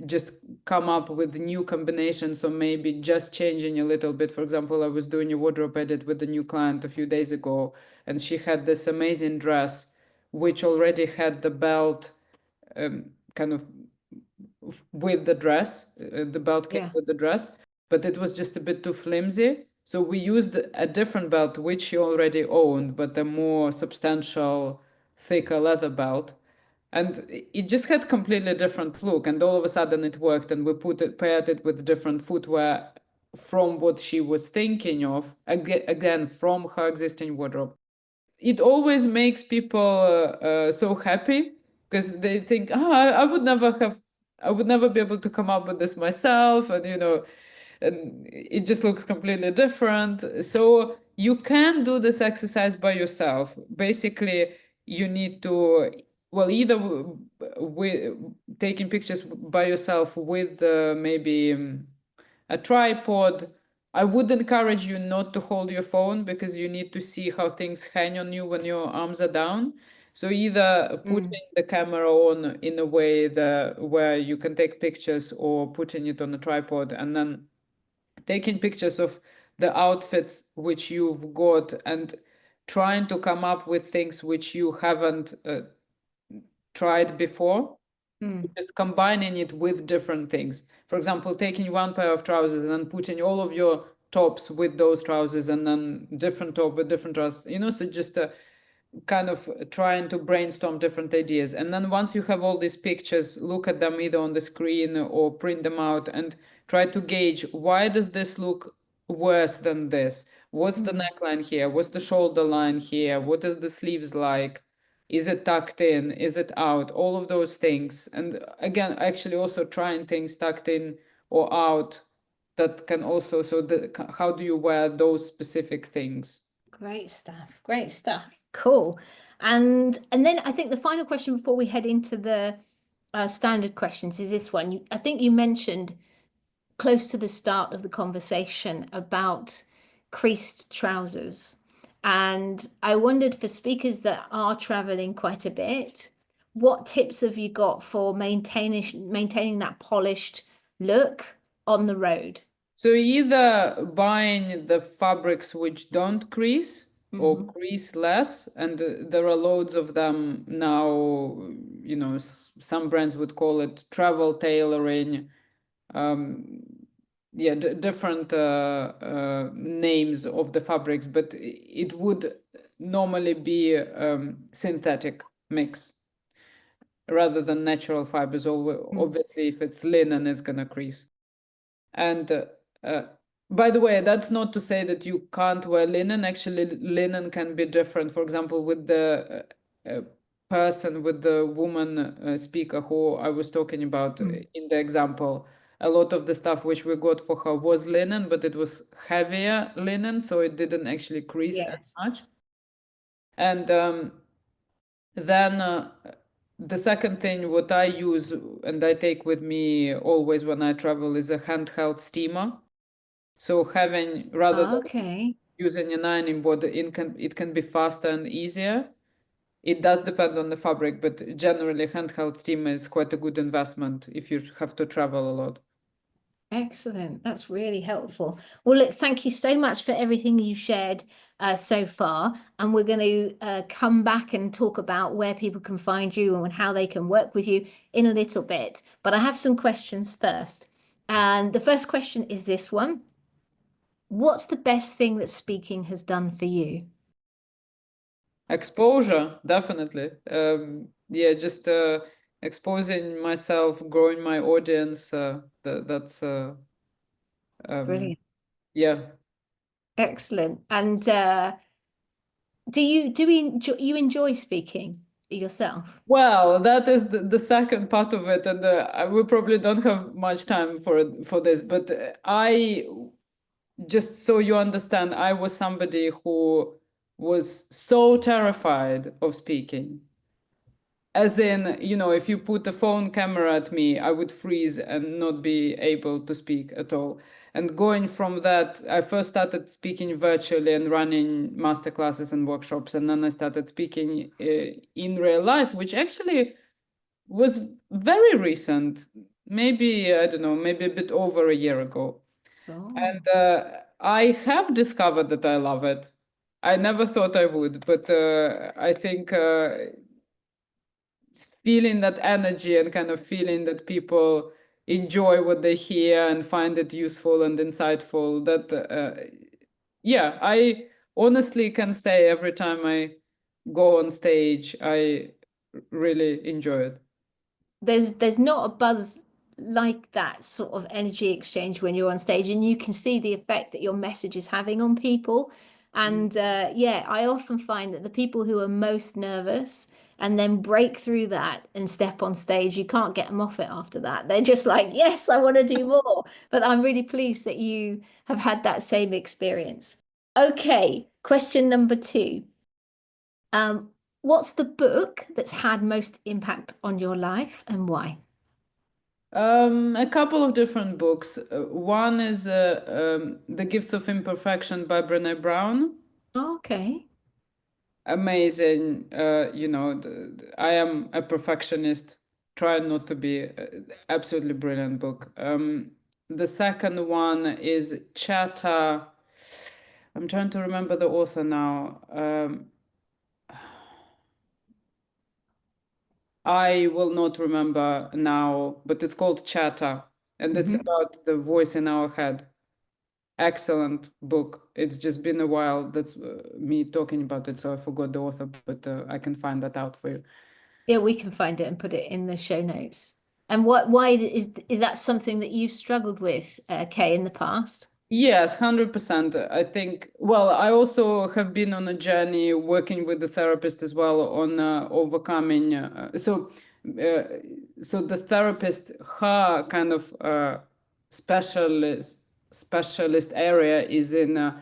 just come up with new combinations, or maybe just changing a little bit. For example, I was doing a wardrobe edit with a new client a few days ago, and she had this amazing dress which already had the belt kind of with the dress. The belt came Yeah. with the dress, but it was just a bit too flimsy. So we used a different belt, which she already owned, but a more substantial, thicker leather belt. And it just had completely different look. And all of a sudden it worked, and we paired it with different footwear from what she was thinking of, again, from her existing wardrobe. It always makes people so happy, because they think, I would never be able to come up with this myself, and and it just looks completely different. So you can do this exercise by yourself. Basically, you need to, well, either with taking pictures by yourself with maybe a tripod. I would encourage you not to hold your phone, because you need to see how things hang on you when your arms are down. So either putting the camera on in a way where you can take pictures, or putting it on a tripod and then taking pictures of the outfits which you've got, and trying to come up with things which you haven't tried before, just combining it with different things. For example, taking one pair of trousers and then putting all of your tops with those trousers, and then different top with different trousers, so just kind of trying to brainstorm different ideas. And then once you have all these pictures, look at them either on the screen or print them out, and try to gauge, why does this look worse than this? What's the neckline here? What's the shoulder line here? What are the sleeves like? Is it tucked in? Is it out? All of those things. And again, actually also trying things tucked in or out, that can also, how do you wear those specific things? Great stuff. Great stuff. Cool. And then I think the final question before we head into the standard questions is this one. I think you mentioned close to the start of the conversation about creased trousers. And I wondered, for speakers that are traveling quite a bit, what tips have you got for maintaining that polished look on the road? So either buying the fabrics which don't crease, or crease less, and there are loads of them now. Some brands would call it travel tailoring. Yeah, different names of the fabrics, but it would normally be synthetic mix rather than natural fibers. Obviously, if it's linen, it's gonna crease. And uh, by the way, that's not to say that you can't wear linen. Actually, linen can be different. For example, with the with the woman speaker who I was talking about in the example, a lot of the stuff which we got for her was linen, but it was heavier linen, so it didn't actually crease as much. And then the second thing what I use and I take with me always when I travel is a handheld steamer. So having, rather than using an ironing board, it can be faster and easier. It does depend on the fabric, but generally handheld steamer is quite a good investment if you have to travel a lot. Excellent. That's really helpful. Well, look, thank you so much for everything you shared so far. And we're going to come back and talk about where people can find you and how they can work with you in a little bit. But I have some questions first. And the first question is this one. What's the best thing that speaking has done for you? Exposure, definitely. Yeah, just exposing myself, growing my audience. That's Brilliant. yeah. Excellent. And do you enjoy speaking yourself? Well, that is the second part of it, and we probably don't have much time for this. But I, just so you understand, I was somebody who was so terrified of speaking. As in, if you put a phone camera at me, I would freeze and not be able to speak at all. And going from that, I first started speaking virtually and running masterclasses and workshops. And then I started speaking in real life, which actually was very recent. maybe, I don't know, maybe a bit over a year ago. Oh. And I have discovered that I love it. I never thought I would, but I think feeling that energy and kind of feeling that people enjoy what they hear and find it useful and insightful, that, yeah, I honestly can say every time I go on stage, I really enjoy it. There's not a buzz like that sort of energy exchange when you're on stage, and you can see the effect that your message is having on people. And yeah, I often find that the people who are most nervous and then break through that and step on stage, you can't get them off it after that. They're just like, yes, I want to do more. But I'm really pleased that you have had that same experience. Okay, question number two. What's the book that's had most impact on your life and why? A couple of different books. One is The Gifts of Imperfection by Brené Brown. Okay. Amazing. I am a perfectionist. Try not to be. Absolutely brilliant book. The second one is Chatter. I'm trying to remember the author now. I will not remember now, but it's called Chatter, and it's Mhm. about the voice in our head. Excellent book. It's just been a while. That's me talking about it, so I forgot the author, but I can find that out for you. Yeah, we can find it and put it in the show notes. And why is that something that you've struggled with, Kay, in the past? Yes, 100%. I think, well, I also have been on a journey working with the therapist as well on overcoming. Uh, so the therapist, her kind of specialist specialist area is in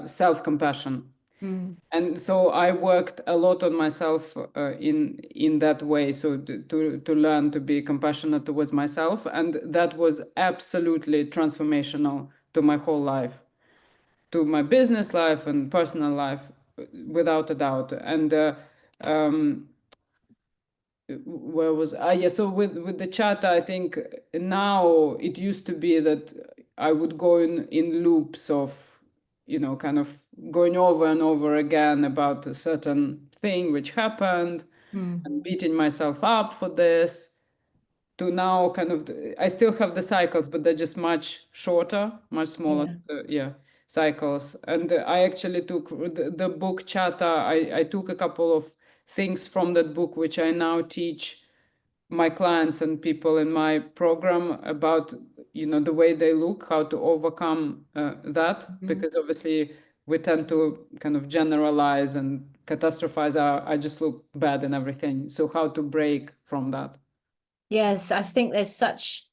self-compassion. Mm, And so I worked a lot on myself in that way. So to learn to be compassionate towards myself, and that was absolutely transformational to my whole life, to my business life and personal life, without a doubt. And where was I? Yeah, so with the chat, I think now it used to be that I would go in loops of, kind of going over and over again about a certain thing which happened mm, and beating myself up for this, to now kind of I still have the cycles, but they're just much shorter, much smaller, yeah. yeah, cycles. And I actually took the book Chata. I took a couple of things from that book, which I now teach my clients and people in my program about, the way they look, how to overcome that, Mhm. because obviously we tend to kind of generalize and catastrophize. I just look bad and everything. So how to break from that? Yes, I think there's such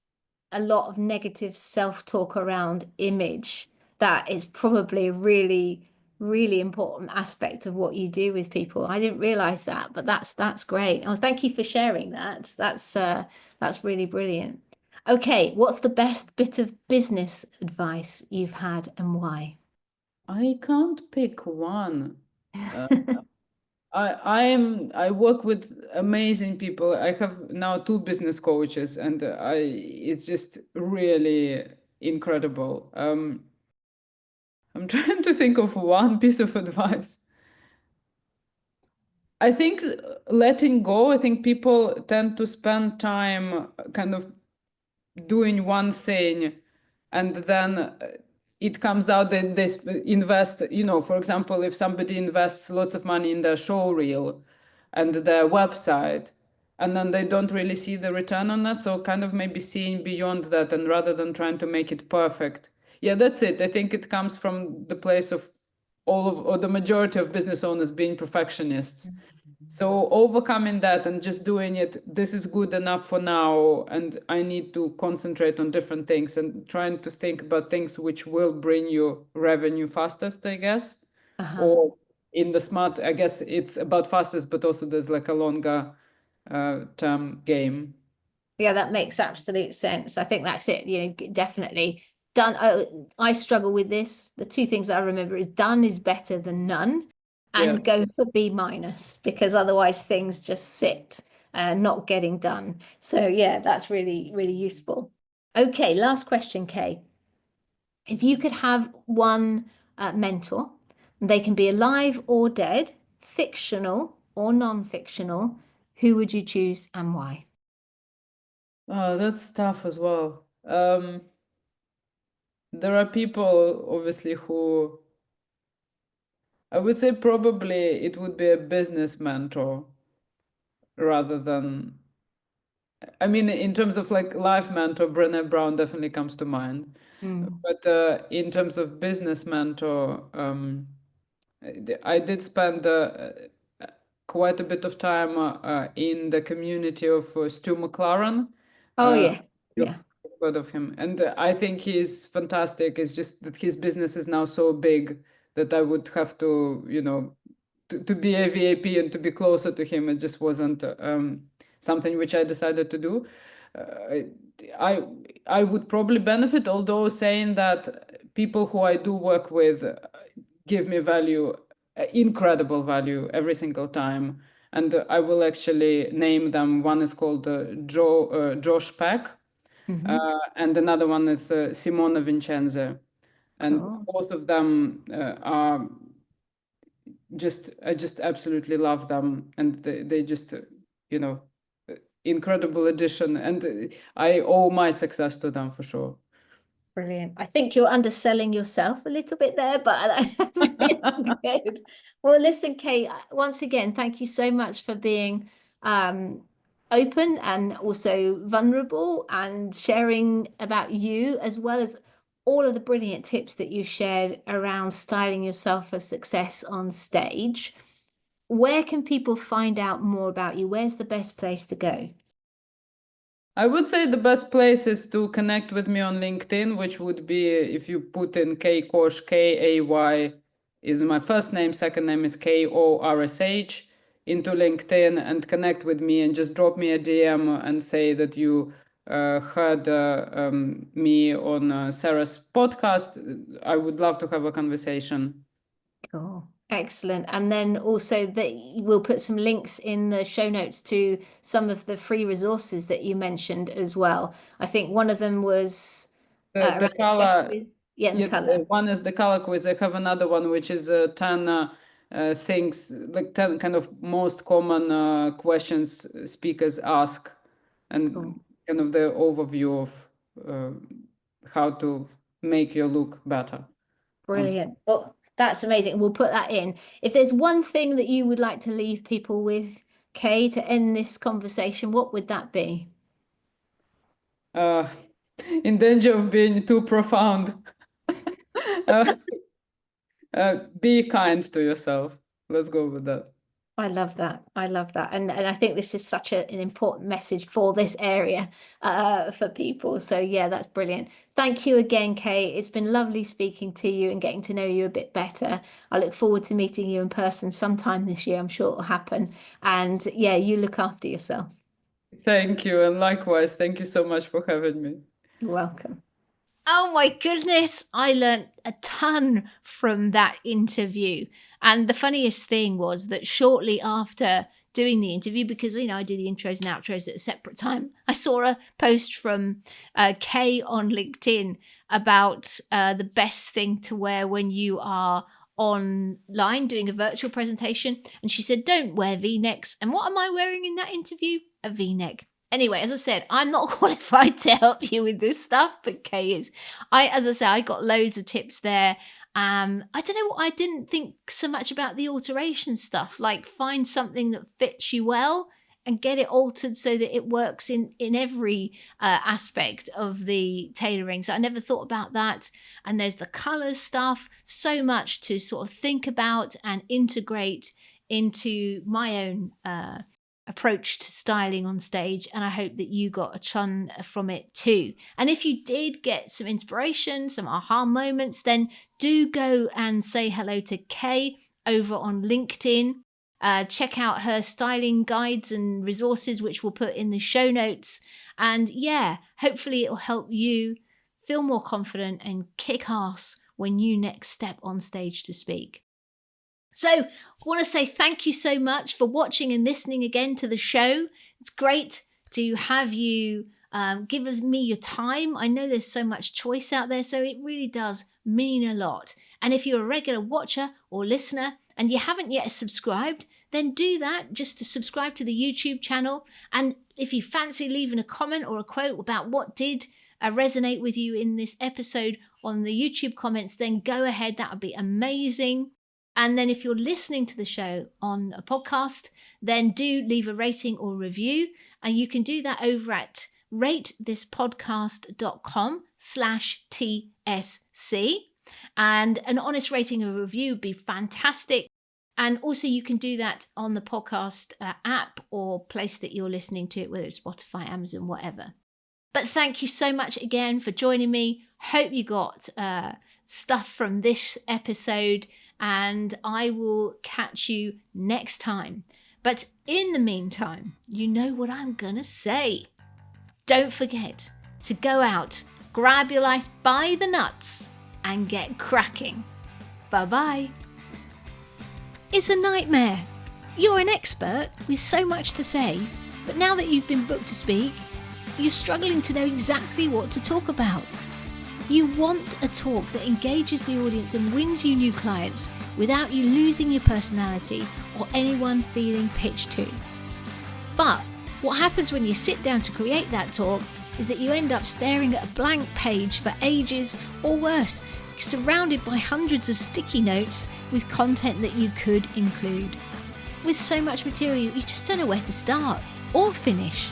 a lot of negative self-talk around image that is probably a really, really important aspect of what you do with people. I didn't realize that, but that's great. Oh, thank you for sharing that. That's really brilliant. Okay, what's the best bit of business advice you've had and why? I can't pick one. Uh, I work with amazing people. I have now two business coaches, and it's just really incredible. I'm trying to think of one piece of advice. I think letting go. I think people tend to spend time kind of doing one thing, and then it comes out that they invest, for example, if somebody invests lots of money in their show reel and their website, and then they don't really see the return on that, so kind of maybe seeing beyond that, and rather than trying to make it perfect. Yeah, that's it. I think it comes from the place of all of, or the majority of business owners being perfectionists. So overcoming that and just doing it, this is good enough for now, and I need to concentrate on different things and trying to think about things which will bring you revenue fastest, I guess. Uh-huh. Or in the smart, I guess it's about fastest, but also there's like a longer term game. Yeah, that makes absolute sense. I think that's it. Definitely done. I struggle with this. The two things I remember is done is better than none, Yeah. and go for B minus because otherwise things just sit. not getting done. So yeah, that's really, really useful. Okay, last question, Kay. If you could have one mentor, they can be alive or dead, fictional or non-fictional, who would you choose and why? Oh, that's tough as well. There are people obviously who I would say probably it would be a business mentor rather than, I mean, in terms of like life mentor, Brené Brown definitely comes to mind. Mm. But in terms of business mentor, I did spend quite a bit of time in the community of Stu McLaren. Oh Uh, yeah, you've yeah. heard of him, and I think he's fantastic. It's just that his business is now so big that I would have to, to be a VIP and to be closer to him. It just wasn't something which I decided to do. Uh, I I would probably benefit, although saying that people who I do work with give me value, incredible value every single time. And I will actually name them. One is called Josh Peck, Hmm. and another one is Simona Vincenze. And Cool. both of them are I just absolutely love them. And they just, you know, incredible addition. And I owe my success to them for sure. Brilliant. I think you're underselling yourself a little bit there, but that's really good. Well, listen, Kate, once again, thank you so much for being um, open and also vulnerable and sharing about you, as well as all of the brilliant tips that you shared around styling yourself for success on stage. Where can people find out more about you? Where's the best place to go? I would say the best place is to connect with me on LinkedIn, which would be if you put in K Korsh, Kay is my first name, second name is Korsh, into LinkedIn and connect with me and just drop me a DM and say that you heard me on Sarah's podcast. I would love to have a conversation. Cool. Excellent. And then also that we'll put some links in the show notes to some of the free resources that you mentioned as well. I think one of them was The around color, accessories. Yeah, and the yeah, color. one is the color quiz. I have another one which is 10 things, like 10 kind of most common questions speakers ask, and Cool. kind of the overview of uh, how to make your look better. Brilliant. Well, that's amazing. We'll put that in. If there's one thing that you would like to leave people with, Kay, to end this conversation, what would that be? Uh, in danger of being too profound, uh, be kind to yourself. Let's go with that. I love that. I love that. And I think this is such an important message for this area for people. So yeah, that's brilliant. Thank you again, Kay. It's been lovely speaking to you and getting to know you a bit better. I look forward to meeting you in person sometime this year. I'm sure it'll happen. And yeah, you look after yourself. Thank you, and likewise, thank you so much for having me. You're welcome. Oh my goodness, I learned a ton from that interview. And the funniest thing was that shortly after doing the interview, because I do the intros and outros at a separate time, I saw a post from Kay on LinkedIn about the best thing to wear when you are online doing a virtual presentation. And she said, don't wear V-necks. And what am I wearing in that interview? A V-neck. Anyway, as I said, I'm not qualified to help you with this stuff, but Kay is. As I say, I got loads of tips there. I don't know what I didn't think so much about the alteration stuff. Like find something that fits you well and get it altered so that it works in every aspect of the tailoring. So I never thought about that. And there's the colours stuff. So much to sort of think about and integrate into my own approach to styling on stage, and I hope that you got a ton from it too. And if you did get some inspiration, some aha moments, then do go and say hello to Kay over on LinkedIn. Check out her styling guides and resources, which we'll put in the show notes. And yeah, hopefully it'll help you feel more confident and kick ass when you next step on stage to speak. So I want to say thank you so much for watching and listening again to the show. It's great to have you give me your time. I know there's so much choice out there, so it really does mean a lot. And if you're a regular watcher or listener and you haven't yet subscribed, then do that, just to subscribe to the YouTube channel. And if you fancy leaving a comment or a quote about what did resonate with you in this episode on the YouTube comments, then go ahead. That would be amazing. And then if you're listening to the show on a podcast, then do leave a rating or review. And you can do that over at ratethispodcast.com/TSC. And an honest rating or review would be fantastic. And also you can do that on the podcast app or place that you're listening to it, whether it's Spotify, Amazon, whatever. But thank you so much again for joining me. Hope you got stuff from this episode, and I will catch you next time. But in the meantime, you know what I'm gonna say. Don't forget to go out, grab your life by the nuts, and get cracking. Bye-bye. It's a nightmare. You're an expert with so much to say, but now that you've been booked to speak, you're struggling to know exactly what to talk about. You want a talk that engages the audience and wins you new clients without you losing your personality or anyone feeling pitched to. But what happens when you sit down to create that talk is that you end up staring at a blank page for ages, or worse, surrounded by hundreds of sticky notes with content that you could include. With so much material, you just don't know where to start or finish.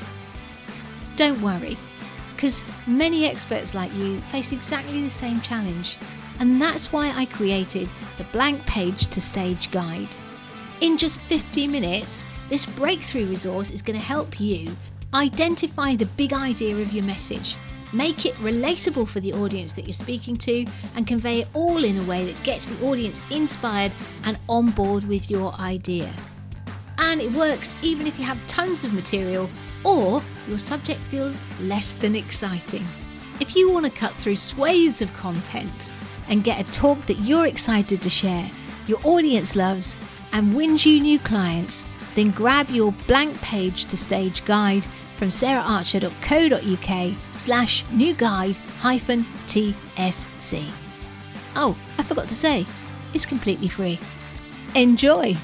Don't worry, because many experts like you face exactly the same challenge, and that's why I created the Blank Page to Stage Guide. In just 50 minutes, this breakthrough resource is going to help you identify the big idea of your message, make it relatable for the audience that you're speaking to, and convey it all in a way that gets the audience inspired and on board with your idea. And it works even if you have tons of material or your subject feels less than exciting. If you want to cut through swathes of content and get a talk that you're excited to share, your audience loves, and wins you new clients, then grab your Blank Page to Stage Guide from saraharcher.co.uk/new-guide-TSC. Oh, I forgot to say, it's completely free. Enjoy!